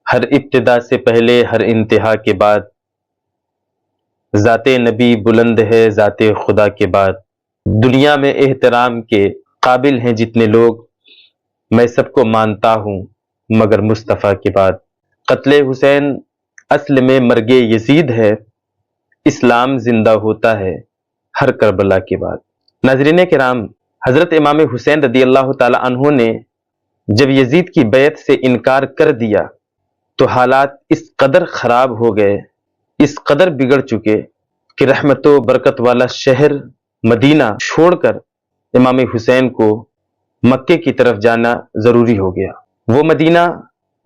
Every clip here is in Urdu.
ہر ابتدا سے پہلے ہر انتہا کے بعد ذات نبی بلند ہے ذات خدا کے بعد۔ دنیا میں احترام کے قابل ہیں جتنے لوگ، میں سب کو مانتا ہوں مگر مصطفیٰ کے بعد۔ قتل حسین اصل میں مرگ یزید ہے، اسلام زندہ ہوتا ہے ہر کربلا کے بعد۔ ناظرین کرام، حضرت امام حسین رضی اللہ تعالی عنہ نے جب یزید کی بیعت سے انکار کر دیا تو حالات اس قدر خراب ہو گئے، اس قدر بگڑ چکے کہ رحمت و برکت والا شہر مدینہ چھوڑ کر امام حسین کو مکے کی طرف جانا ضروری ہو گیا۔ وہ مدینہ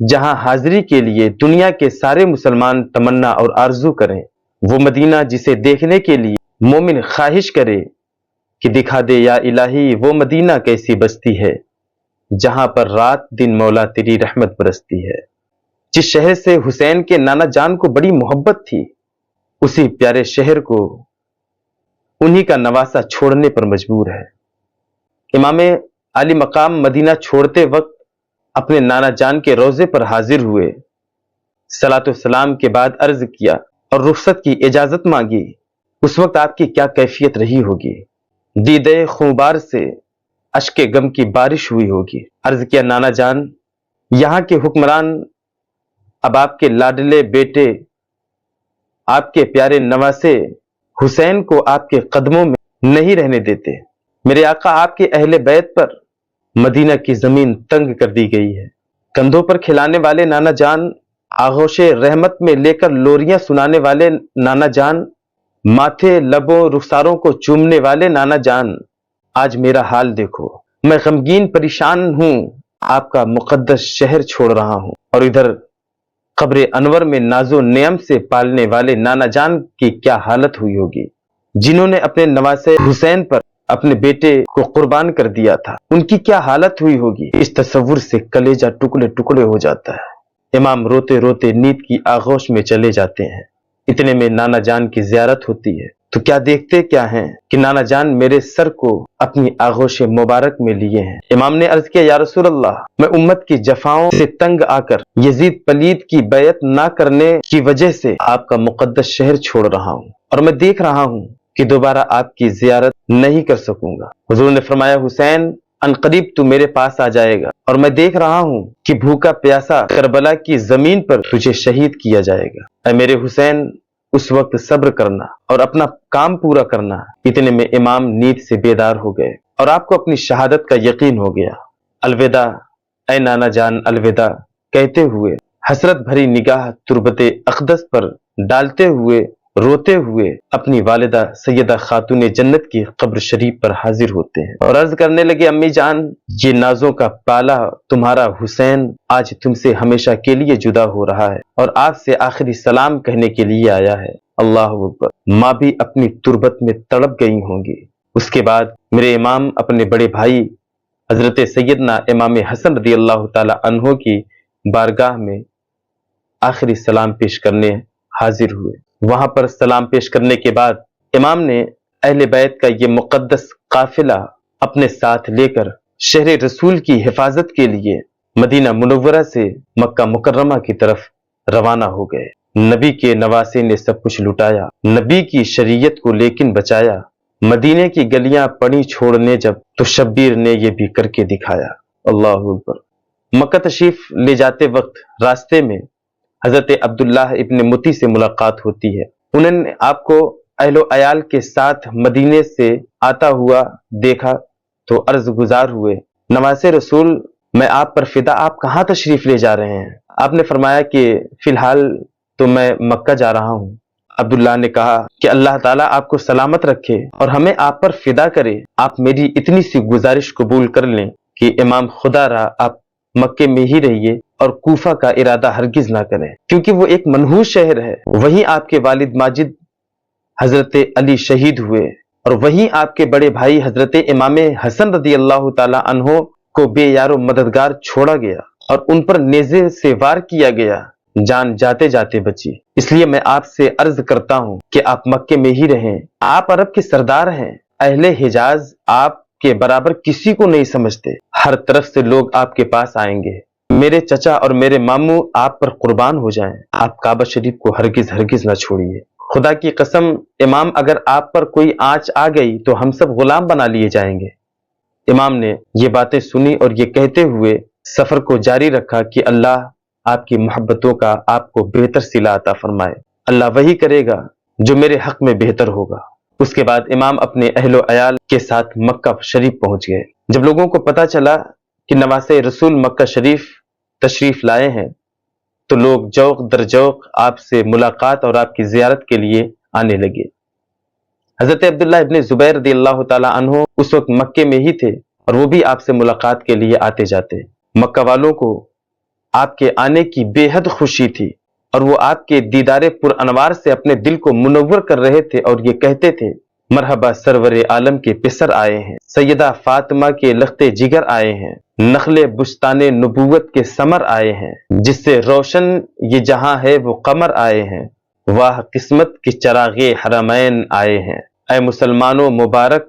جہاں حاضری کے لیے دنیا کے سارے مسلمان تمنا اور آرزو کریں، وہ مدینہ جسے دیکھنے کے لیے مومن خواہش کرے کہ دکھا دے یا الہی وہ مدینہ کیسی بستی ہے جہاں پر رات دن مولا تیری رحمت برستی ہے۔ جس شہر سے حسین کے نانا جان کو بڑی محبت تھی، اسی پیارے شہر کو انہی کا نواسہ چھوڑنے پر مجبور ہے۔ امام علی مقام مدینہ چھوڑتے وقت اپنے نانا جان کے روضے پر حاضر ہوئے، صلاۃ و سلام کے بعد عرض کیا اور رخصت کی اجازت مانگی۔ اس وقت آپ کی کیا کیفیت رہی ہوگی؟ دیدے خونبار سے اشک غم کی بارش ہوئی ہوگی۔ عرض کیا نانا جان، یہاں کے حکمران اب آپ کے لاڈلے بیٹے، آپ کے پیارے نواسے حسین کو آپ کے قدموں میں نہیں رہنے دیتے۔ میرے آقا آپ کے اہل بیت پر مدینہ کی زمین تنگ کر دی گئی ہے۔ کندھوں پر کھلانے والے نانا جان، آغوش رحمت میں لے کر لوریاں سنانے والے نانا جان، ماتھے لبوں رخساروں کو چومنے والے نانا جان، آج میرا حال دیکھو، میں غمگین پریشان ہوں، آپ کا مقدس شہر چھوڑ رہا ہوں، اور ادھر قبر انور میں ناز و نعم سے پالنے والے نانا جان کی کیا حالت ہوئی ہوگی، جنہوں نے اپنے نواسے حسین پر اپنے بیٹے کو قربان کر دیا تھا، ان کی کیا حالت ہوئی ہوگی۔ اس تصور سے کلیجہ ٹکڑے ٹکڑے ہو جاتا ہے۔ امام روتے روتے نیند کی آغوش میں چلے جاتے ہیں۔ اتنے میں نانا جان کی زیارت ہوتی ہے تو کیا دیکھتے کیا ہیں کہ نانا جان میرے سر کو اپنی آغوش مبارک میں لیے ہیں۔ امام نے عرض کیا یا رسول اللہ، میں امت کی جفاؤں سے تنگ آ کر یزید پلید کی بیعت نہ کرنے کی وجہ سے آپ کا مقدس شہر چھوڑ رہا ہوں، اور میں دیکھ رہا ہوں کہ دوبارہ آپ کی زیارت نہیں کر سکوں گا۔ حضور نے فرمایا حسین، عنقریب تو میرے پاس آ جائے گا، اور میں دیکھ رہا ہوں کہ بھوکا پیاسا کربلا کی زمین پر تجھے شہید کیا جائے گا۔ اے میرے حسین، اس وقت صبر کرنا اور اپنا کام پورا کرنا۔ اتنے میں امام نیند سے بیدار ہو گئے اور آپ کو اپنی شہادت کا یقین ہو گیا۔ الوداع اے نانا جان، الوداع کہتے ہوئے حسرت بھری نگاہ تربت اقدس پر ڈالتے ہوئے روتے ہوئے اپنی والدہ سیدہ خاتون جنت کی قبر شریف پر حاضر ہوتے ہیں اور عرض کرنے لگے امی جان، یہ نازوں کا پالا تمہارا حسین آج تم سے ہمیشہ کے لیے جدا ہو رہا ہے اور آپ سے آخری سلام کہنے کے لیے آیا ہے۔ اللہ اکبر۔ ماں بھی اپنی تربت میں تڑپ گئی ہوں گی۔ اس کے بعد میرے امام اپنے بڑے بھائی حضرت سیدنا امام حسن رضی اللہ تعالی عنہ کی بارگاہ میں آخری سلام پیش کرنے حاضر ہوئے۔ وہاں پر سلام پیش کرنے کے بعد امام نے اہل بیت کا یہ مقدس قافلہ اپنے ساتھ لے کر شہر رسول کی حفاظت کے لیے مدینہ منورہ سے مکہ مکرمہ کی طرف روانہ ہو گئے۔ نبی کے نواسے نے سب کچھ لٹایا، نبی کی شریعت کو لیکن بچایا۔ مدینے کی گلیاں پڑی چھوڑنے جب تو شبیر نے یہ بھی کر کے دکھایا۔ اللہ اکبر۔ مکہ تشریف لے جاتے وقت راستے میں حضرت عبداللہ ابن متی سے ملاقات ہوتی ہے۔ انہوں نے آپ کو اہل و عیال کے ساتھ مدینے سے آتا ہوا دیکھا تو عرض گزار ہوئے، نواسے رسول، میں آپ پر فدا، آپ کہاں تشریف لے جا رہے ہیں؟ آپ نے فرمایا کہ فی الحال تو میں مکہ جا رہا ہوں۔ عبداللہ نے کہا کہ اللہ تعالیٰ آپ کو سلامت رکھے اور ہمیں آپ پر فدا کرے۔ آپ میری اتنی سی گزارش قبول کر لیں کہ امام خدا را آپ مکے میں ہی رہیے اور کوفہ کا ارادہ ہرگز نہ کریں، کیونکہ وہ ایک منحوس شہر ہے۔ وہیں آپ کے والد ماجد حضرت علی شہید ہوئے اور وہیں آپ کے بڑے بھائی حضرت امام حسن رضی اللہ تعالی عنہ کو بے یار و مددگار چھوڑا گیا اور ان پر نیزے سے وار کیا گیا، جان جاتے جاتے بچی۔ اس لیے میں آپ سے عرض کرتا ہوں کہ آپ مکے میں ہی رہیں۔ آپ عرب کے سردار ہیں، اہل حجاز آپ کے برابر کسی کو نہیں سمجھتے، ہر طرف سے لوگ آپ کے پاس آئیں گے۔ میرے چچا اور میرے ماموں آپ پر قربان ہو جائیں، آپ کعبہ شریف کو ہرگز ہرگز نہ چھوڑیے۔ خدا کی قسم امام، اگر آپ پر کوئی آنچ آ گئی تو ہم سب غلام بنا لیے جائیں گے۔ امام نے یہ باتیں سنی اور یہ کہتے ہوئے سفر کو جاری رکھا کہ اللہ آپ کی محبتوں کا آپ کو بہتر صلہ عطا فرمائے، اللہ وہی کرے گا جو میرے حق میں بہتر ہوگا۔ اس کے بعد امام اپنے اہل و عیال کے ساتھ مکہ شریف پہنچ گئے۔ جب لوگوں کو پتہ چلا کہ نواسۂ رسول مکہ شریف تشریف لائے ہیں تو لوگ جوق در جوق آپ سے ملاقات اور آپ کی زیارت کے لیے آنے لگے۔ حضرت عبداللہ ابن زبیر رضی اللہ تعالی عنہ اس وقت مکے میں ہی تھے اور وہ بھی آپ سے ملاقات کے لیے آتے جاتے۔ مکہ والوں کو آپ کے آنے کی بے حد خوشی تھی اور وہ آپ کے دیدار پر انوار سے اپنے دل کو منور کر رہے تھے اور یہ کہتے تھے، مرحبا سرور عالم کے پسر آئے ہیں، سیدہ فاطمہ کے لخت جگر آئے ہیں، نخل بستان نبوت کے ثمر آئے ہیں، جس سے روشن یہ جہاں ہے وہ قمر آئے ہیں، واہ قسمت کے چراغ حرمین آئے ہیں، اے مسلمانوں مبارک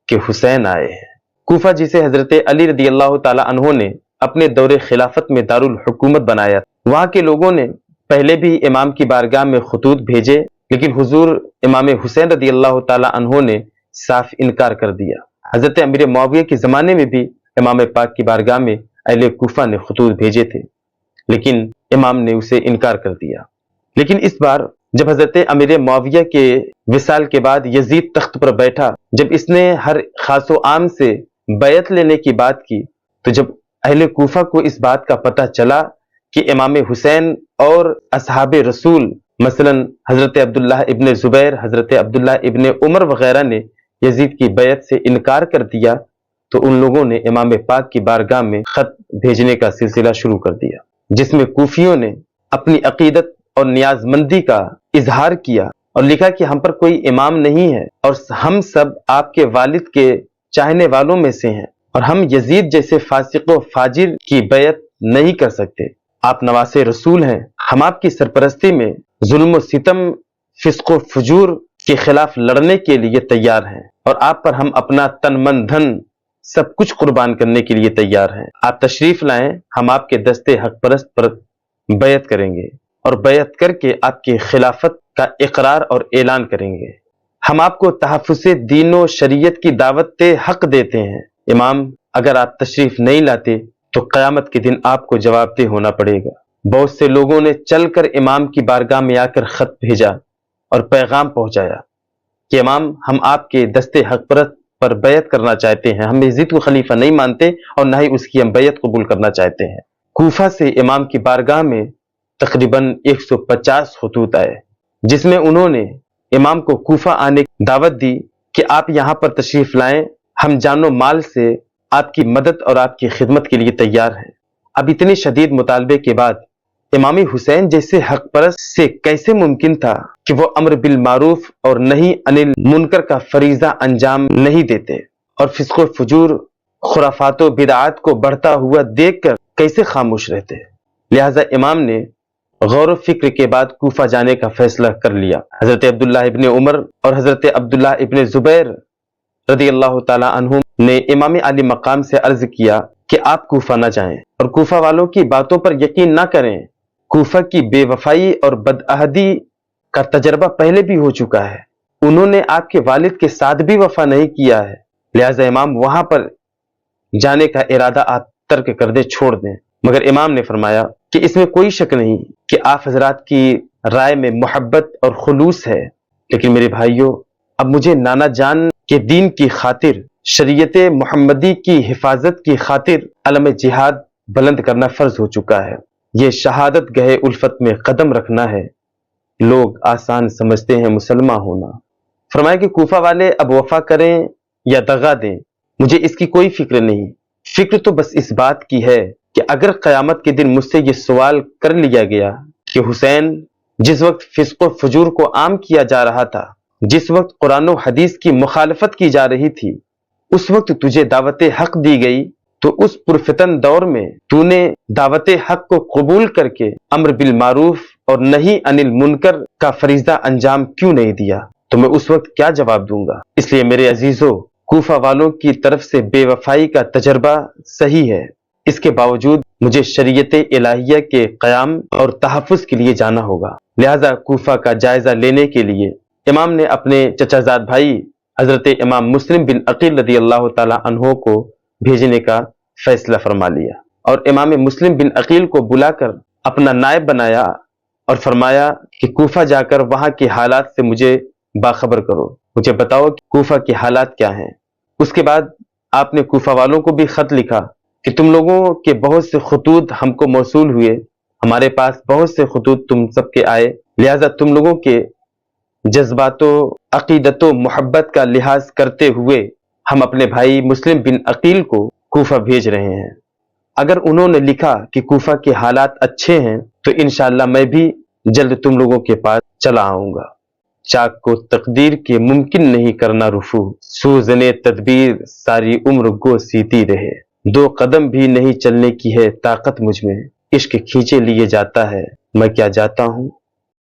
کے حسین آئے ہیں۔ کوفہ جسے حضرت علی رضی اللہ تعالی عنہ نے اپنے دور خلافت میں دارالحکومت بنایا، وہاں کے لوگوں نے پہلے بھی امام کی بارگاہ میں خطوط بھیجے، لیکن حضور امام حسین رضی اللہ تعالی عنہ نے صاف انکار کر دیا۔ حضرت امیر معاویہ کے زمانے میں بھی امام پاک کی بارگاہ میں اہل کوفہ نے خطوط بھیجے تھے، لیکن امام نے اسے انکار کر دیا۔ لیکن اس بار جب حضرت امیر معاویہ کے وصال کے بعد یزید تخت پر بیٹھا، جب اس نے ہر خاص و عام سے بیعت لینے کی بات کی، تو جب اہل کوفہ کو اس بات کا پتہ چلا کہ امام حسین اور اصحاب رسول مثلا حضرت عبداللہ ابن زبیر، حضرت عبداللہ ابن عمر وغیرہ نے یزید کی بیعت سے انکار کر دیا، تو ان لوگوں نے امام پاک کی بارگاہ میں خط بھیجنے کا سلسلہ شروع کر دیا، جس میں کوفیوں نے اپنی عقیدت اور نیاز مندی کا اظہار کیا اور لکھا کہ ہم پر کوئی امام نہیں ہے اور ہم سب آپ کے والد کے چاہنے والوں میں سے ہیں اور ہم یزید جیسے فاسق و فاجر کی بیعت نہیں کر سکتے۔ آپ نواسے رسول ہیں، ہم آپ کی سرپرستی میں ظلم و ستم، فسق و فجور کے خلاف لڑنے کے لیے تیار ہیں اور آپ پر ہم اپنا تن من دھن سب کچھ قربان کرنے کے لیے تیار ہیں۔ آپ تشریف لائیں، ہم آپ کے دستے حق پرست پر بیعت کریں گے اور بیعت کر کے آپ کی خلافت کا اقرار اور اعلان کریں گے۔ ہم آپ کو تحفظ دین و شریعت کی دعوت حق دیتے ہیں۔ امام، اگر آپ تشریف نہیں لاتے تو قیامت کے دن آپ کو جواب دہ ہونا پڑے گا۔ بہت سے لوگوں نے چل کر امام کی بارگاہ میں آ کر خط بھیجا اور پیغام پہنچایا کہ امام، ہم آپ کے دستے حق پرست پر بیعت کرنا چاہتے ہیں، ہم یزید کو خلیفہ نہیں مانتے اور نہ ہی اس کی ہم بیعت قبول کرنا چاہتے ہیں۔ کوفہ سے امام کی بارگاہ میں تقریباً 150 خطوط آئے، جس میں انہوں نے امام کو کوفہ آنے کی دعوت دی کہ آپ یہاں پر تشریف لائیں، ہم جان و مال سے آپ کی مدد اور آپ کی خدمت کے لیے تیار ہیں۔ اب اتنے شدید مطالبے کے بعد امام حسین جیسے حق پرست سے کیسے ممکن تھا کہ وہ امر بالمعروف اور نہی عن المنکر کا فریضہ انجام نہیں دیتے اور فسق و فجور، خرافات و بدعات کو بڑھتا ہوا دیکھ کر کیسے خاموش رہتے۔ لہذا امام نے غور و فکر کے بعد کوفہ جانے کا فیصلہ کر لیا۔ حضرت عبداللہ ابن عمر اور حضرت عبداللہ ابن زبیر رضی اللہ تعالی عنہم نے امام علی مقام سے عرض کیا کہ آپ کوفہ نہ جائیں اور کوفہ والوں کی باتوں پر یقین نہ کریں۔ کوفہ کی بے وفائی اور بدعہدی کا تجربہ پہلے بھی ہو چکا ہے، انہوں نے آپ کے والد کے ساتھ بھی وفا نہیں کیا ہے، لہذا امام وہاں پر جانے کا ارادہ آپ ترک کر دیں، چھوڑ دیں۔ مگر امام نے فرمایا کہ اس میں کوئی شک نہیں کہ آپ حضرات کی رائے میں محبت اور خلوص ہے، لیکن میرے بھائیوں، اب مجھے نانا جان کے دین کی خاطر، شریعت محمدی کی حفاظت کی خاطر علم جہاد بلند کرنا فرض ہو چکا ہے۔ یہ شہادت گہے الفت میں قدم رکھنا ہے۔ لوگ آسان سمجھتے ہیں مسلمان ہونا۔ فرمایا کہ کوفہ والے اب وفا کریں یا دغا دیں، مجھے اس کی کوئی فکر نہیں، فکر تو بس اس بات کی ہے کہ اگر قیامت کے دن مجھ سے یہ سوال کر لیا گیا کہ حسین، جس وقت فسق و فجور کو عام کیا جا رہا تھا، جس وقت قرآن و حدیث کی مخالفت کی جا رہی تھی، اس وقت تجھے دعوت حق دی گئی، تو اس پرفتن دور میں تو نے دعوت حق کو قبول کر کے امر بالمعروف اور نہی عن المنکر کا فریضہ انجام کیوں نہیں دیا؟ تو میں اس وقت کیا جواب دوں گا؟ اس لیے میرے عزیزوں، کوفہ والوں کی طرف سے بے وفائی کا تجربہ صحیح ہے، اس کے باوجود مجھے شریعت الہیہ کے قیام اور تحفظ کے لیے جانا ہوگا۔ لہذا کوفہ کا جائزہ لینے کے لیے امام نے اپنے چچا زاد بھائی حضرت امام مسلم بن عقیل رضی اللہ تعالی عنہ کو بھیجنے کا فیصلہ فرما لیا، اور امام مسلم بن عقیل کو بلا کر اپنا نائب بنایا اور فرمایا کہ کوفہ جا کر وہاں کے حالات سے مجھے باخبر کرو، مجھے بتاؤ کہ کوفہ کے حالات کیا ہیں۔ اس کے بعد آپ نے کوفہ والوں کو بھی خط لکھا کہ تم لوگوں کے بہت سے خطوط ہم کو موصول ہوئے، ہمارے پاس بہت سے خطوط تم سب کے آئے، لہذا تم لوگوں کے جذبات و عقیدت و محبت کا لحاظ کرتے ہوئے ہم اپنے بھائی مسلم بن عقیل کو کوفہ بھیج رہے ہیں۔ اگر انہوں نے لکھا کہ کوفہ کے حالات اچھے ہیں تو انشاءاللہ میں بھی جلد تم لوگوں کے پاس چلا آؤں گا۔ چاک کو تقدیر کے ممکن نہیں کرنا رفو، سوزنے تدبیر ساری عمر گو سیتی رہے۔ دو قدم بھی نہیں چلنے کی ہے طاقت مجھ میں، عشق کھینچے لیے جاتا ہے، میں کیا جاتا ہوں